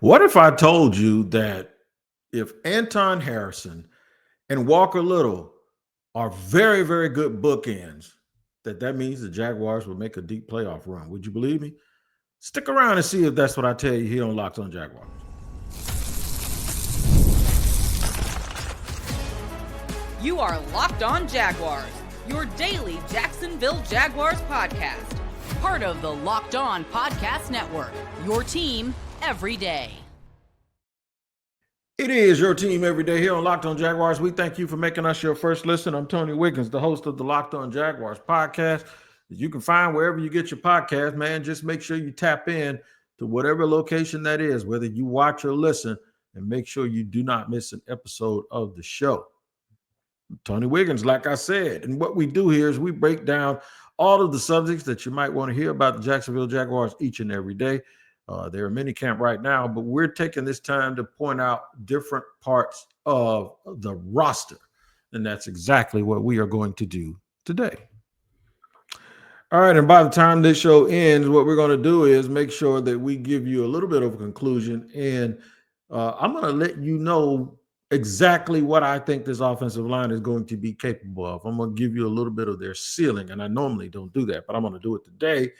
What if I told you that if Anton Harrison and Walker Little are very, very good bookends, that means the Jaguars will make a deep playoff run? Would you believe me? Stick around and see if that's what I tell you here on Locked On Jaguars. You are Locked On Jaguars, your daily Jacksonville Jaguars podcast. Part of the Locked On Podcast Network, your team every day. It is your team every day here on Locked On Jaguars. We thank you for making us your first listen. I'm Tony Wiggins, the host of the Locked On Jaguars podcast. You can find wherever you get your podcast, man. Just make sure you tap in to whatever location that is, whether you watch or listen, and make sure you do not miss an episode of the show. Tony Wiggins, like I said, and what we do here is we break down all of the subjects that you might want to hear about the Jacksonville Jaguars each and every day. They're in minicamp right now, but we're taking this time to point out different parts of the roster, and that's exactly what we are going to do today. All right, and by the time this show ends, what we're going to do is make sure that we give you a little bit of a conclusion, and I'm going to let you know exactly what I think this offensive line is going to be capable of. I'm going to give you a little bit of their ceiling, and I normally don't do that, but I'm going to do it today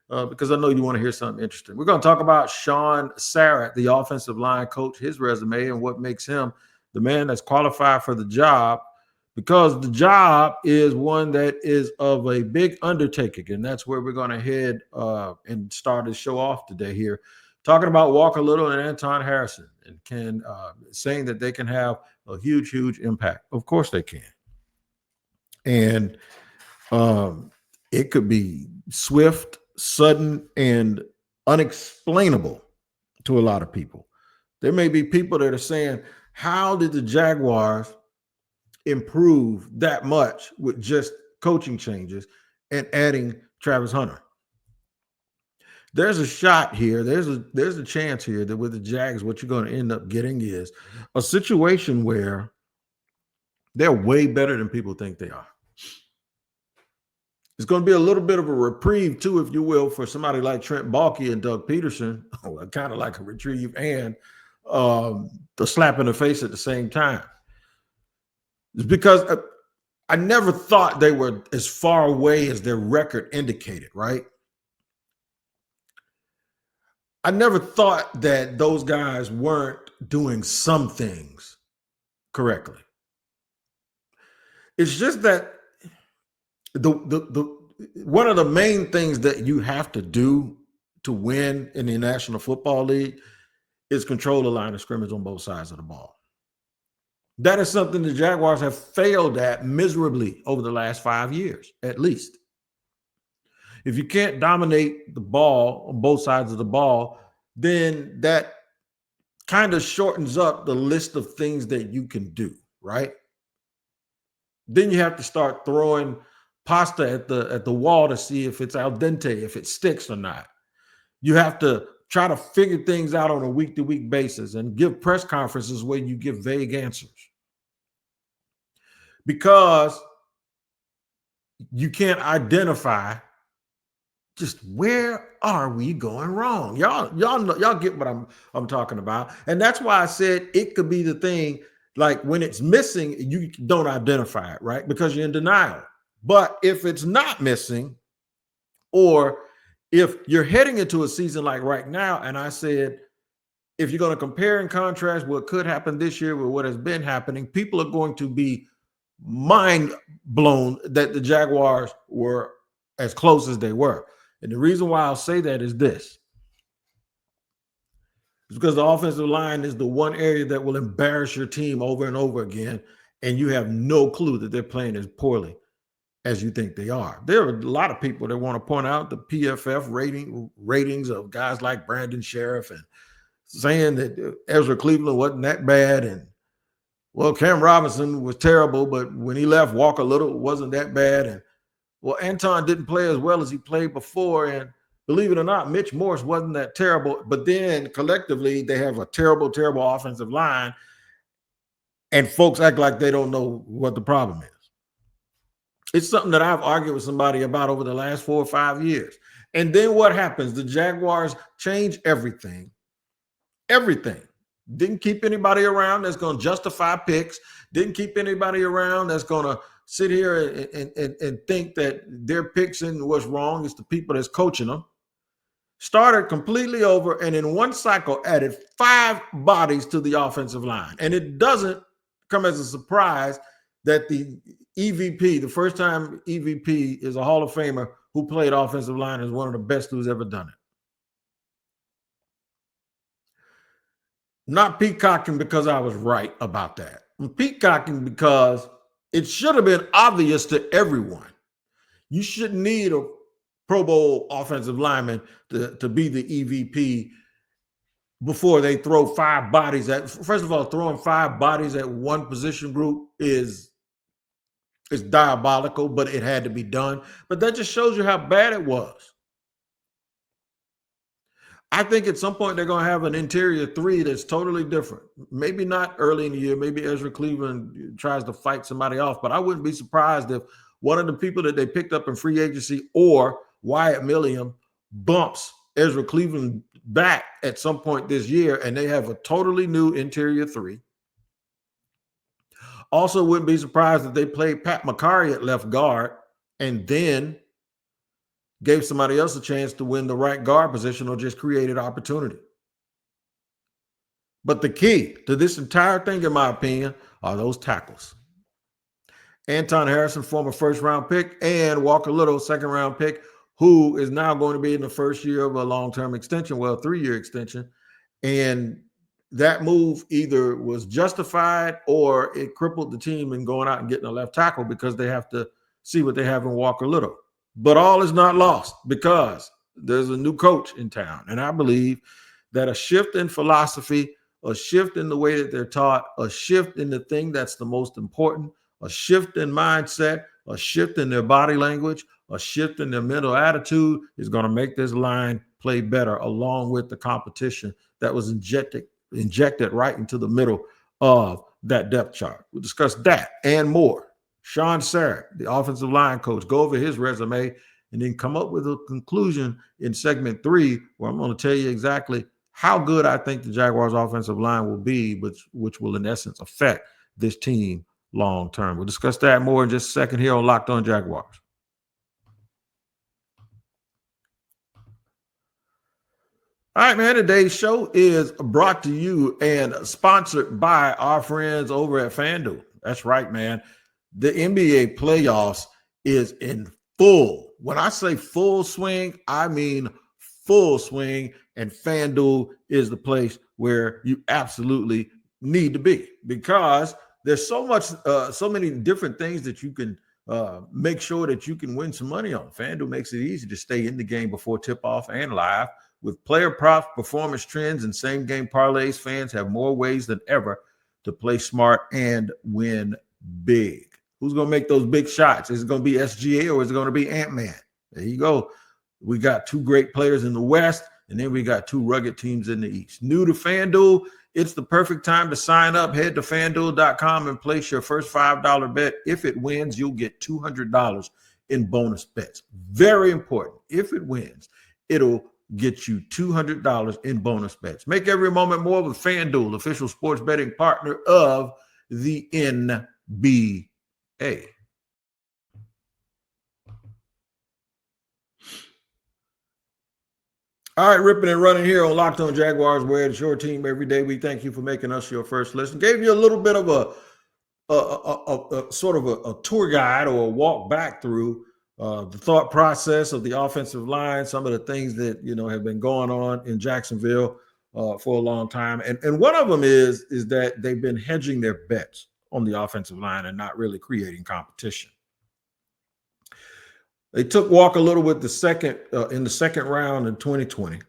because I know you want to hear something interesting. We're going to talk about Shawn Sarrett, the offensive line coach, his resume, and what makes him the man that's qualified for the job, because the job is one that is of a big undertaking, and that's where we're going to head and start the show off today here, talking about Walker Little and Anton Harrison, and saying that they can have a huge, huge impact. Of course they can. And it could be swift, sudden, and unexplainable to a lot of people. There may be people that are saying, how did the Jaguars improve that much with just coaching changes and adding Travis Hunter? There's a shot here. There's a chance here that with the Jags, what you're going to end up getting is a situation where they're way better than people think they are. It's going to be a little bit of a reprieve, too, if you will, for somebody like Trent Baalke and Doug Peterson, kind of like a retrieve and the slap in the face at the same time. It's because I never thought they were as far away as their record indicated, right? I never thought that those guys weren't doing some things correctly. It's just that the one of the main things that you have to do to win in the National Football League is control the line of scrimmage on both sides of the ball. That is something the Jaguars have failed at miserably over the last 5 years, at least. If you can't dominate the ball on both sides of the ball, then that kind of shortens up the list of things that you can do, right? Then you have to start throwing pasta at the wall to see if it's al dente, if it sticks or not. You have to try to figure things out on a week-to-week basis and give press conferences where you give vague answers, because you can't identify just where are we going wrong. Y'all know, y'all get what I'm talking about. And that's why I said it could be the thing, like when it's missing, you don't identify it, right? Because you're in denial. But if it's not missing, or if you're heading into a season like right now, and I said, if you're going to compare and contrast what could happen this year with what has been happening, people are going to be mind blown that the Jaguars were as close as they were. And the reason why I'll say that is this. It's because the offensive line is the one area that will embarrass your team over and over again, and you have no clue that they're playing as poorly as you think they are. There are a lot of people that want to point out the PFF ratings of guys like Brandon Sheriff and saying that Ezra Cleveland wasn't that bad, and well, Cam Robinson was terrible, but when he left, Walker Little wasn't that bad, and well, Anton didn't play as well as he played before, and believe it or not, Mitch Morse wasn't that terrible. But then collectively, they have a terrible, terrible offensive line, and folks act like they don't know what the problem is. It's something that I've argued with somebody about over the last 4 or 5 years. And then what happens? The Jaguars change everything. Everything. Didn't keep anybody around that's going to justify picks. Didn't keep anybody around that's going to sit here and think that their picks and what's wrong. It's the people that's coaching them. Started completely over, and in one cycle added 5 bodies to the offensive line. And it doesn't come as a surprise that the EVP, the first time EVP, is a Hall of Famer who played offensive line, is one of the best who's ever done it. Not peacocking because I was right about that. I'm peacocking because it should have been obvious to everyone. You shouldn't need a Pro Bowl offensive lineman to be the EVP before they throw 5 bodies at. First of all, throwing 5 bodies at one position group is diabolical, but it had to be done. But that just shows you how bad it was. I think at some point they're going to have an interior 3 that's totally different. Maybe not early in the year. Maybe Ezra Cleveland tries to fight somebody off, but I wouldn't be surprised if one of the people that they picked up in free agency or Wyatt Milliam bumps Ezra Cleveland back at some point this year, and they have a totally new interior 3. Also wouldn't be surprised if they played Pat McCarry at left guard and then gave somebody else a chance to win the right guard position or just created opportunity. But the key to this entire thing, in my opinion, are those tackles. Anton Harrison, former first-round pick, and Walker Little, second-round pick, who is now going to be in the first year of a long-term extension, well, 3-year extension. And that move either was justified or it crippled the team in going out and getting a left tackle because they have to see what they have in Walker Little. But all is not lost because there's a new coach in town. And I believe that a shift in philosophy, a shift in the way that they're taught, a shift in the thing that's the most important, a shift in mindset, a shift in their body language, a shift in their mental attitude is going to make this line play better, along with the competition that was injected right into the middle of that depth chart. We'll discuss that and more. Shawn Sarrett, the offensive line coach, go over his resume and then come up with a conclusion in segment 3, where I'm going to tell you exactly how good I think the Jaguars offensive line will be, which will in essence affect this team long term. We'll discuss that more in just a second here on Locked On Jaguars. All right, man, today's show is brought to you and sponsored by our friends over at FanDuel. That's right, man. The NBA playoffs is in full. When I say full swing, I mean full swing, and FanDuel is the place where you absolutely need to be because there's so many different things that you can make sure that you can win some money on. FanDuel makes it easy to stay in the game before tip-off and live. With player props, performance trends, and same-game parlays, fans have more ways than ever to play smart and win big. Who's going to make those big shots? Is it going to be SGA or is it going to be Ant-Man? There you go. We got 2 great players in the West, and then we got 2 rugged teams in the East. New to FanDuel, it's the perfect time to sign up. Head to FanDuel.com and place your first $5 bet. If it wins, you'll get $200 in bonus bets. Very important. If it wins, it'll get you $200 in bonus bets. Make every moment more with FanDuel, official sports betting partner of the NBA. All right, ripping and running here on Locked On Jaguars, where it's your team every day. We thank you for making us your first listen. Gave you a little bit of a sort of a tour guide or a walk back through the thought process of the offensive line, some of the things that have been going on in Jacksonville for a long time, and one of them is that they've been hedging their bets on the offensive line and not really creating competition. They took Walker Little with in the second round in 2020,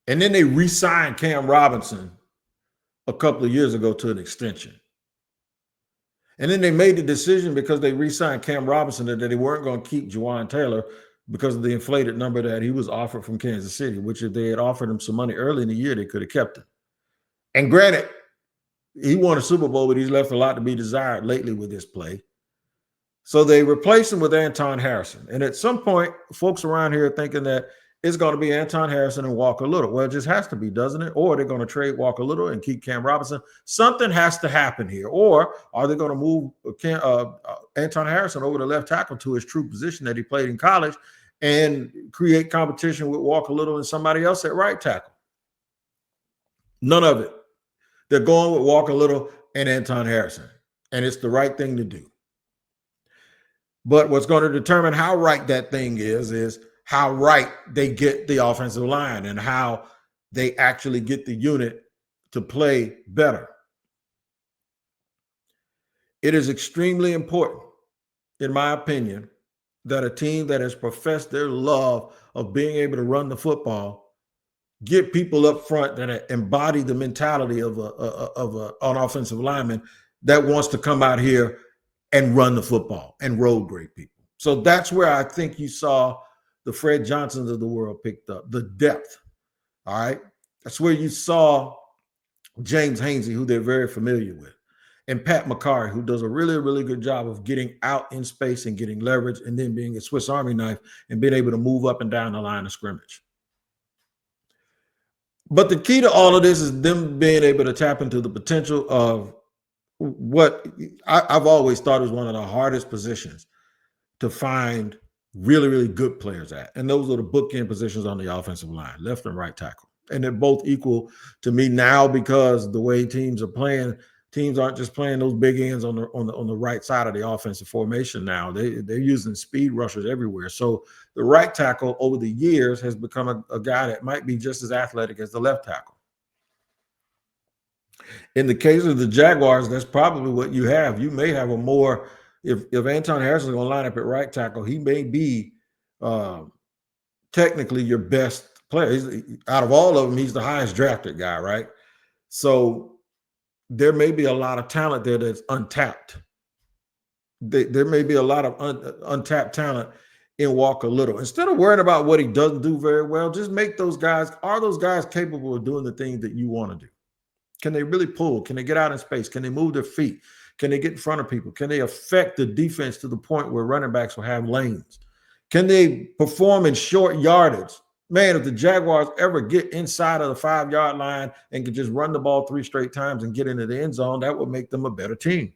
and then they re-signed Cam Robinson a couple of years ago to an extension. And then they made the decision, because they re-signed Cam Robinson, that they weren't going to keep Juwan Taylor because of the inflated number that he was offered from Kansas City, which if they had offered him some money early in the year, they could have kept him. And granted, he won a Super Bowl, but he's left a lot to be desired lately with his play. So they replaced him with Anton Harrison. And at some point, folks around here are thinking that it's going to be Anton Harrison and Walker Little. Well, it just has to be, doesn't it? Or they're going to trade Walker Little and keep Cam Robinson. Something has to happen here. Or are they going to move Anton Harrison over to left tackle to his true position that he played in college and create competition with Walker Little and somebody else at right tackle? None of it. They're going with Walker Little and Anton Harrison, and it's the right thing to do. But what's going to determine how right that thing is how right they get the offensive line and how they actually get the unit to play better. It is extremely important, in my opinion, that a team that has professed their love of being able to run the football get people up front that embody the mentality of an offensive lineman that wants to come out here and run the football and road grade people. So that's where I think you saw the Fred Johnsons of the world picked up, the depth, all right? That's where you saw James Hainsey, who they're very familiar with, and Pat McCarry, who does a really, really good job of getting out in space and getting leverage and then being a Swiss Army knife and being able to move up and down the line of scrimmage. But the key to all of this is them being able to tap into the potential of what I've always thought is one of the hardest positions to find really, really good players at. And those are the bookend positions on the offensive line, left and right tackle. And they're both equal to me now because the way teams are playing, teams aren't just playing those big ends on the right side of the offensive formation now. They're using speed rushers everywhere. So the right tackle over the years has become a guy that might be just as athletic as the left tackle. In the case of the Jaguars, that's probably what you have. You may have a more, if Anton Harrison is going to line up at right tackle, he may be technically your best player. Out of all of them, he's the highest drafted guy, right? So there may be a lot of talent there that's untapped. There may be a lot of untapped talent in Walker Little. Instead of worrying about what he doesn't do very well, just make those guys, are those guys capable of doing the things that you want to do? Can they really pull? Can they get out in space? Can they move their feet? Can they get in front of people? Can they affect the defense to the point where running backs will have lanes? Can they perform in short yardage? Man, if the Jaguars ever get inside of the 5-yard line and can just run the ball 3 straight times and get into the end zone, that would make them a better team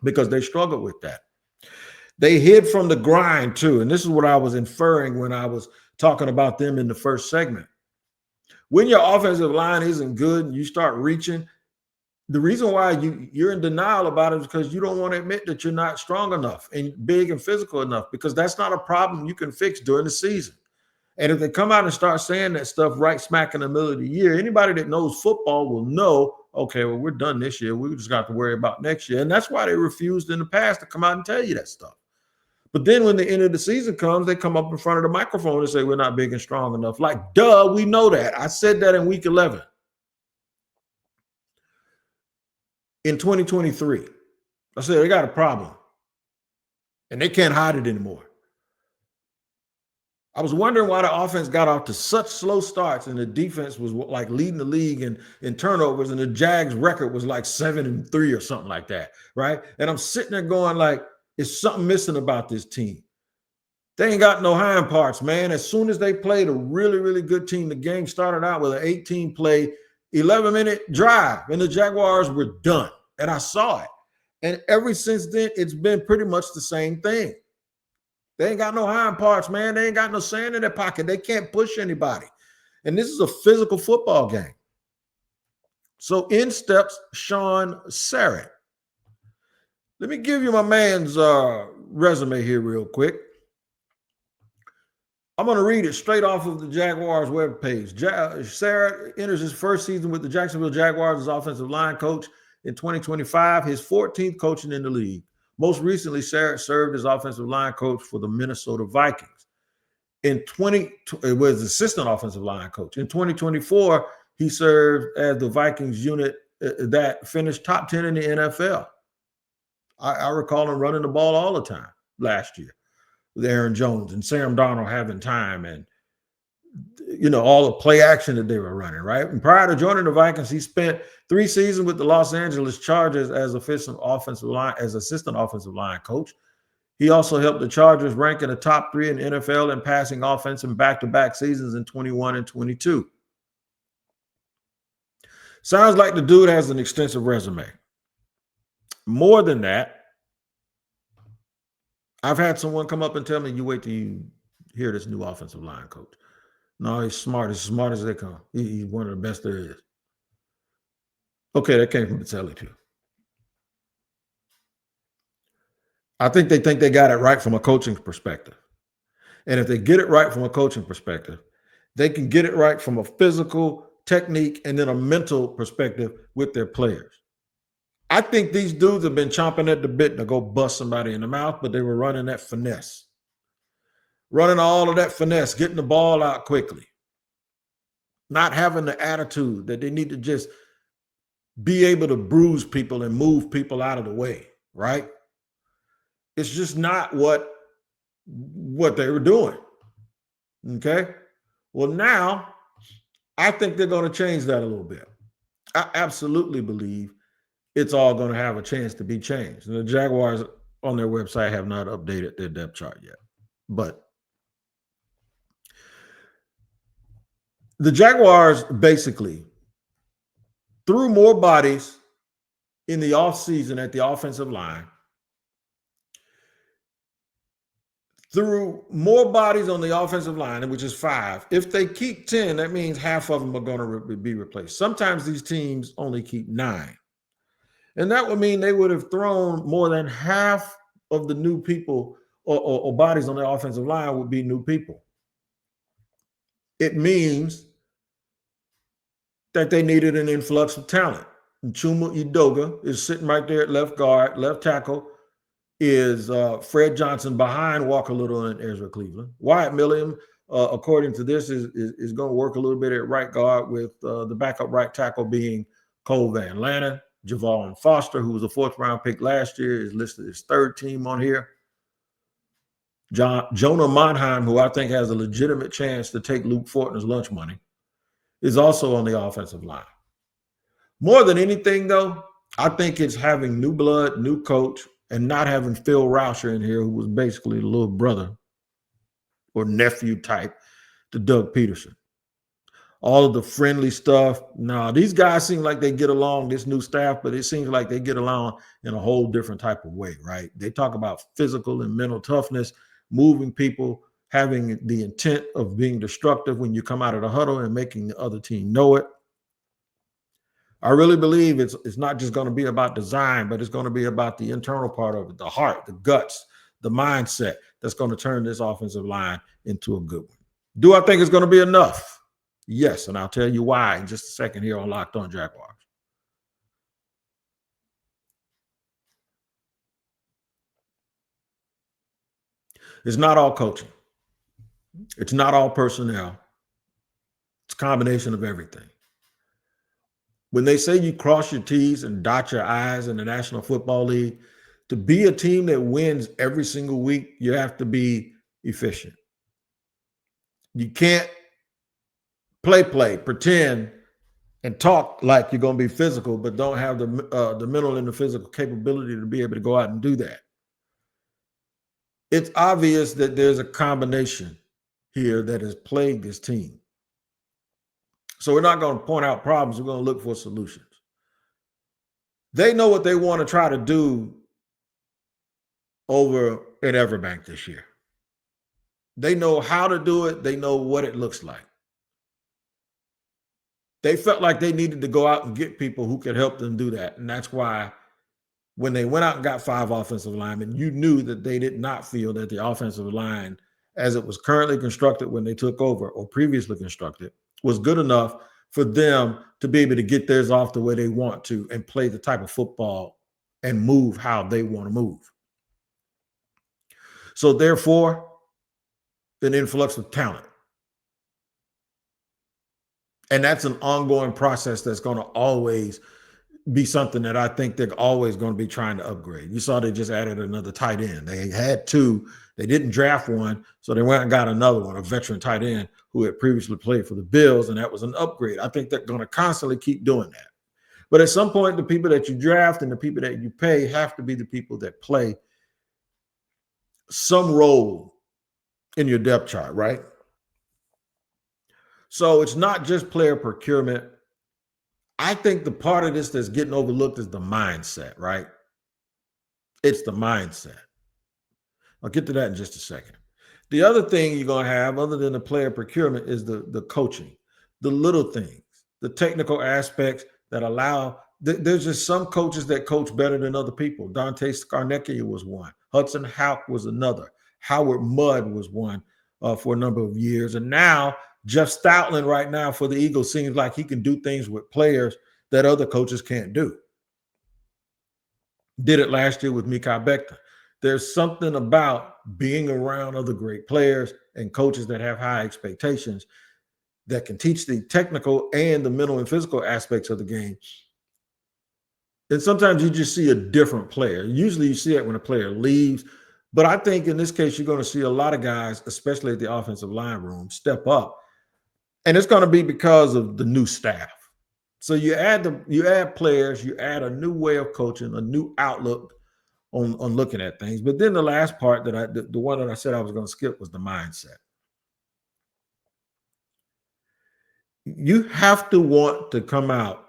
because they struggle with that. They hid from the grind too. And this is what I was inferring when I was talking about them in the first segment. When your offensive line isn't good and you start reaching, the reason why you're in denial about it is because you don't want to admit that you're not strong enough and big and physical enough, because that's not a problem you can fix during the season. And if they come out and start saying that stuff right smack in the middle of the year, anybody that knows football will know, okay, well, we're done this year. We just got to worry about next year. And that's why they refused in the past to come out and tell you that stuff. But then when the end of the season comes, they come up in front of the microphone and say, we're not big and strong enough. Like, duh, we know that. I said that in week 11. In 2023, I said, they got a problem. And they can't hide it anymore. I was wondering why the offense got off to such slow starts and the defense was like leading the league in turnovers, and the Jags record was like 7-3 or something like that, right? And I'm sitting there going like, is something missing about this team? They ain't got no hind parts, man. As soon as they played a really, really good team, the game started out with an 18-play, 11-minute drive, and the Jaguars were done. And I saw it. And ever since then, it's been pretty much the same thing. They ain't got no hind parts, man. They ain't got no sand in their pocket. They can't push anybody. And this is a physical football game. So in steps Shawn Sarrett. Let me give you my man's resume here real quick. I'm going to read it straight off of the Jaguars webpage. Sarrett enters his first season with the Jacksonville Jaguars as offensive line coach in 2025, his 14th coaching in the league. Most recently, Sarrett served as offensive line coach for the Minnesota Vikings. It was assistant offensive line coach. In 2024, he served as the Vikings unit that finished top 10 in the NFL. I recall him running the ball all the time last year with Aaron Jones and Sam Darnold having time and, all the play action that they were running, right? And prior to joining the Vikings, he spent 3 seasons with the Los Angeles Chargers as assistant offensive line coach. He also helped the Chargers rank in the top 3 in the NFL in passing offense in back-to-back seasons in 21 and 22. Sounds like the dude has an extensive resume. More than that, I've had someone come up and tell me, you wait till you hear this new offensive line coach. No, he's smart. He's as smart as they come. He's one of the best there is. Okay, that came from the telly too. I think they got it right from a coaching perspective. And if they get it right from a coaching perspective, they can get it right from a physical, technique, and then a mental perspective with their players. I think these dudes have been chomping at the bit to go bust somebody in the mouth, but they were running that finesse. Running all of that finesse, getting the ball out quickly. Not having the attitude that they need to just be able to bruise people and move people out of the way, right? It's just not what they were doing. Okay? Well, now I think they're going to change that a little bit. I absolutely believe it's all going to have a chance to be changed. And the Jaguars on their website have not updated their depth chart yet. But the Jaguars basically threw more bodies in the offseason at the offensive line, threw more bodies on the offensive line, which is 5. If they keep 10, that means half of them are going to be replaced. Sometimes these teams only keep 9. And that would mean they would have thrown more than half of the new people or bodies on the offensive line would be new people. It means that they needed an influx of talent. Chuma Edoga is sitting right there at left guard. Left tackle is Fred Johnson behind Walker Little and Ezra Cleveland. Wyatt Milliam, according to this, is going to work a little bit at right guard with the backup right tackle being Cole Van Lannon. Javon Foster, who was a 4th-round pick last year, is listed as 3rd team on here. Jonah Monheim, who I think has a legitimate chance to take Luke Fortner's lunch money, is also on the offensive line. More than anything, though, I think it's having new blood, new coach, and not having Phil Rauscher in here, who was basically the little brother or nephew type to Doug Peterson. All of the friendly stuff. No, these guys seem like they get along, this new staff, but it seems like they get along in a whole different type of way, right? They talk about physical and mental toughness, moving people, having the intent of being destructive when you come out of the huddle and making the other team know it. I really believe it's not just going to be about design, but it's going to be about the internal part of it, the heart, the guts, the mindset that's going to turn this offensive line into a good one. Do I think it's going to be enough? Yes, and I'll tell you why in just a second here on Locked On Jaguars. It's not all coaching. It's not all personnel. It's a combination of everything. When they say you cross your T's and dot your I's in the National Football League, to be a team that wins every single week, you have to be efficient. You can't play, pretend, and talk like you're going to be physical, but don't have the mental and the physical capability to be able to go out and do that. It's obvious that there's a combination here that has plagued this team. So we're not going to point out problems. We're going to look for solutions. They know what they want to try to do over at Everbank this year. They know how to do it. They know what it looks like. They felt like they needed to go out and get people who could help them do that. And that's why when they went out and got 5 offensive linemen, you knew that they did not feel that the offensive line, as it was currently constructed when they took over or previously constructed, was good enough for them to be able to get theirs off the way they want to and play the type of football and move how they want to move. So therefore, an influx of talent. And that's an ongoing process that's going to always be something that I think they're always going to be trying to upgrade. You saw they just added another tight end. They had 2. They didn't draft one, so they went and got another one, a veteran tight end who had previously played for the Bills, and that was an upgrade. I think they're going to constantly keep doing that. But at some point, the people that you draft and the people that you pay have to be the people that play some role in your depth chart, right? So it's not just player procurement. I think the part of this that's getting overlooked is the mindset, right? It's the mindset. I'll get to that in just a second. The other thing you're going to have, other than the player procurement, is the coaching, the little things, the technical aspects that allow. There's just some coaches that coach better than other people. Dante Scarnecchia was one. Hudson Houck was another. Howard Mudd was one for a number of years. And now Jeff Stoutland right now for the Eagles seems like he can do things with players that other coaches can't do. Did it last year with Mekhi Becton. There's something about being around other great players and coaches that have high expectations that can teach the technical and the mental and physical aspects of the game. And sometimes you just see a different player. Usually you see it when a player leaves. But I think in this case, you're going to see a lot of guys, especially at the offensive line room, step up. And it's going to be because of the new staff. So you add players, you add a new way of coaching, a new outlook on looking at things. But then the last part the one that I said I was going to skip was the mindset. You have to want to come out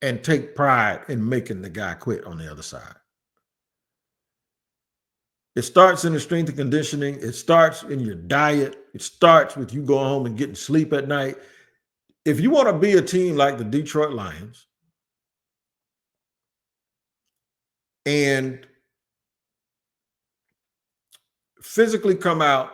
and take pride in making the guy quit on the other side. It starts in the strength and conditioning. It starts in your diet. It starts with you going home and getting sleep at night. If you want to be a team like the Detroit Lions and physically come out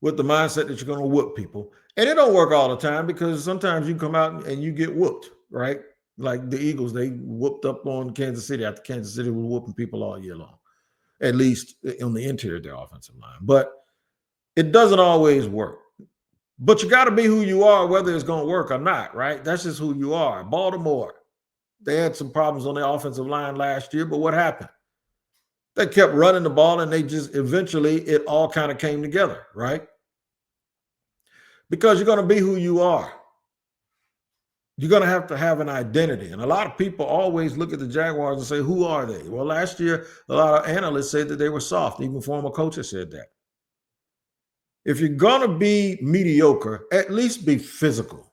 with the mindset that you're going to whoop people, and it don't work all the time because sometimes you come out and you get whooped, right? Like the Eagles, they whooped up on Kansas City after Kansas City was whooping people all year long, at least on the interior of their offensive line. But it doesn't always work. But you got to be who you are, whether it's going to work or not, right? That's just who you are. Baltimore, they had some problems on their offensive line last year, but what happened? They kept running the ball, and they just eventually it all kind of came together, right? Because you're going to be who you are. You're going to have an identity. And a lot of people always look at the Jaguars and say, who are they? Well, last year, a lot of analysts said that they were soft. Even former coaches said that. If you're going to be mediocre, at least be physical.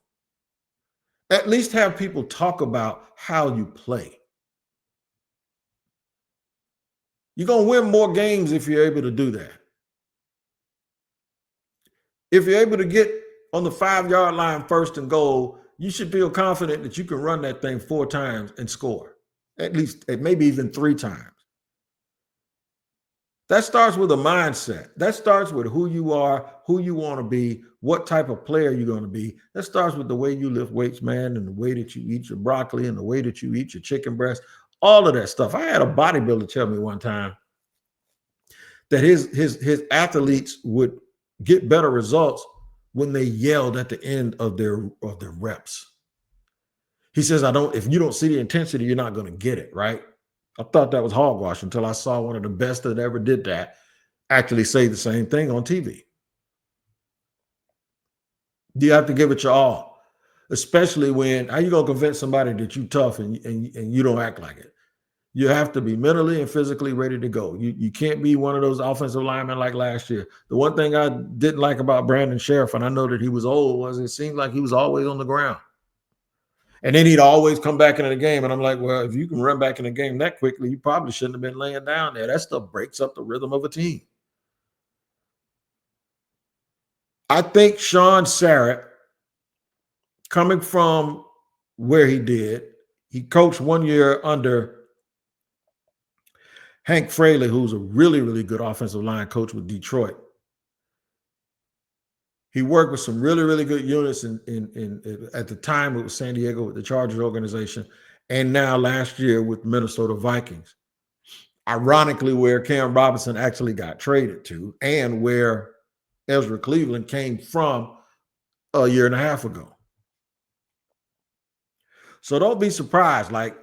At least have people talk about how you play. You're going to win more games if you're able to do that. If you're able to get on the 5-yard line first and goal, you should feel confident that you can run that thing 4 times and score, at least, maybe even 3 times. That starts with a mindset. That starts with who you are, who you want to be, what type of player you're going to be. That starts with the way you lift weights, man, and the way that you eat your broccoli and the way that you eat your chicken breast, all of that stuff. I had a bodybuilder tell me one time that his athletes would get better results when they yelled at the end of their reps. He says, if you don't see the intensity, you're not going to get it, right? I thought that was hogwash until I saw one of the best that ever did that actually say the same thing on TV. You have to give it your all, especially when, how you going to convince somebody that you're tough and you don't act like it? You have to be mentally and physically ready to go. You can't be one of those offensive linemen like last year. The one thing I didn't like about Brandon Sheriff, and I know that he was old, was it seemed like he was always on the ground. And then he'd always come back into the game. And I'm like, well, if you can run back in the game that quickly, you probably shouldn't have been laying down there. That stuff breaks up the rhythm of a team. I think Shawn Sarrett, coming from where he did, he coached 1 year under Hank Fraley, who's a really, really good offensive line coach with Detroit. He worked with some really, really good units in at the time it was San Diego with the Chargers organization, and now last year with Minnesota Vikings. Ironically, where Cam Robinson actually got traded to, and where Ezra Cleveland came from a year and a half ago. So don't be surprised. Like,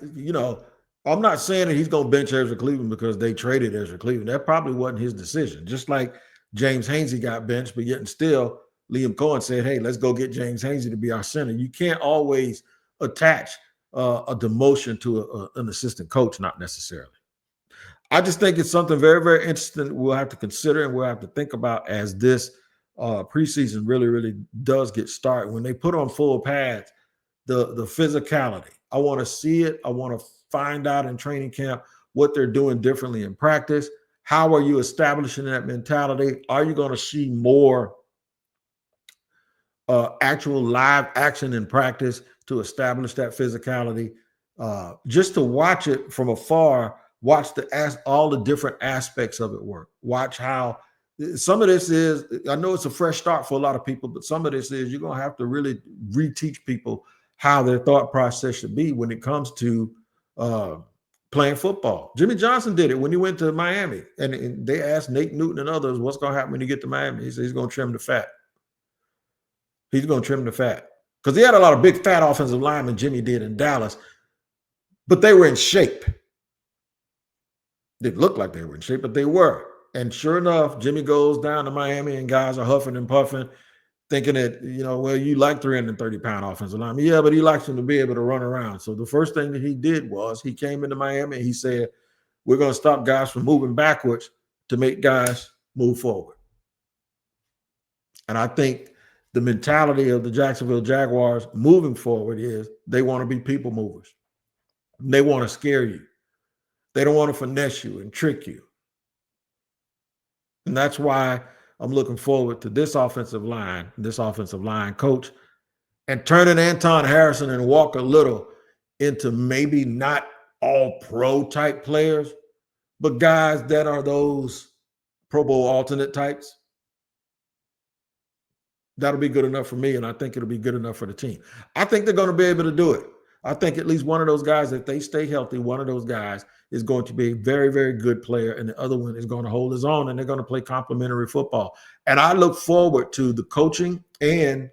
I'm not saying that he's going to bench Ezra Cleveland because they traded Ezra Cleveland. That probably wasn't his decision. Just like James Hainsey got benched, but yet and still Liam Cohen said, hey, let's go get James Hainsey to be our center. You can't always attach a demotion to an assistant coach, not necessarily. I just think it's something very, very interesting we'll have to consider and we'll have to think about as this preseason really, really does get started. When they put on full pads, the physicality. I want to see it. I want to find out in training camp what they're doing differently in practice. How are you establishing that mentality? Are you going to see more actual live action in practice to establish that physicality? Just to watch it from afar, watch all the different aspects of it work. Watch how some of this is, I know it's a fresh start for a lot of people, but some of this is you're going to have to really reteach people how their thought process should be when it comes to playing football. Jimmy Johnson did it when he went to Miami, and they asked Nate Newton and others, what's going to happen when you get to Miami? He said he's going to trim the fat. He's going to trim the fat. Because he had a lot of big fat offensive linemen, Jimmy did in Dallas, but they were in shape. They looked like they were in shape, but they were. And sure enough, Jimmy goes down to Miami and guys are huffing and puffing, thinking that, well, you like 330-pound offensive linemen. Yeah, but he likes them to be able to run around. So the first thing that he did was he came into Miami and he said, we're going to stop guys from moving backwards to make guys move forward. And I think the mentality of the Jacksonville Jaguars moving forward is they want to be people movers. They want to scare you. They don't want to finesse you and trick you. And that's why I'm looking forward to this offensive line coach, and turning Anton Harrison and Walker Little into maybe not all pro type players, but guys that are those Pro Bowl alternate types. That'll be good enough for me, and I think it'll be good enough for the team. I think they're going to be able to do it. I think at least one of those guys, if they stay healthy, one of those guys is going to be a very, very good player, and the other one is going to hold his own, and they're going to play complementary football. And I look forward to the coaching and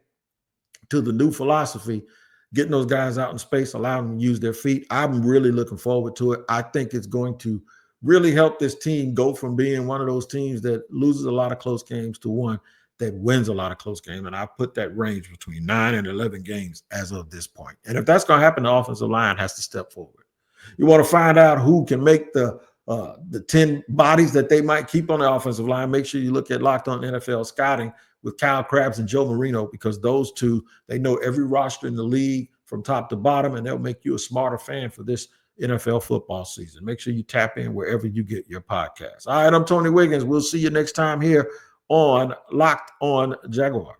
to the new philosophy, getting those guys out in space, allowing them to use their feet. I'm really looking forward to it. I think it's going to really help this team go from being one of those teams that loses a lot of close games to one that wins a lot of close games. And I put that range between 9 and 11 games as of this point. And if that's going to happen, the offensive line has to step forward. You want to find out who can make the 10 bodies that they might keep on the offensive line. Make sure you look at Locked On NFL Scouting with Kyle Krabs and Joe Marino, because those two, they know every roster in the league from top to bottom, and they'll make you a smarter fan for this NFL football season. Make sure you tap in wherever you get your podcasts. All right, I'm Tony Wiggins. We'll see you next time here on Locked On Jaguars.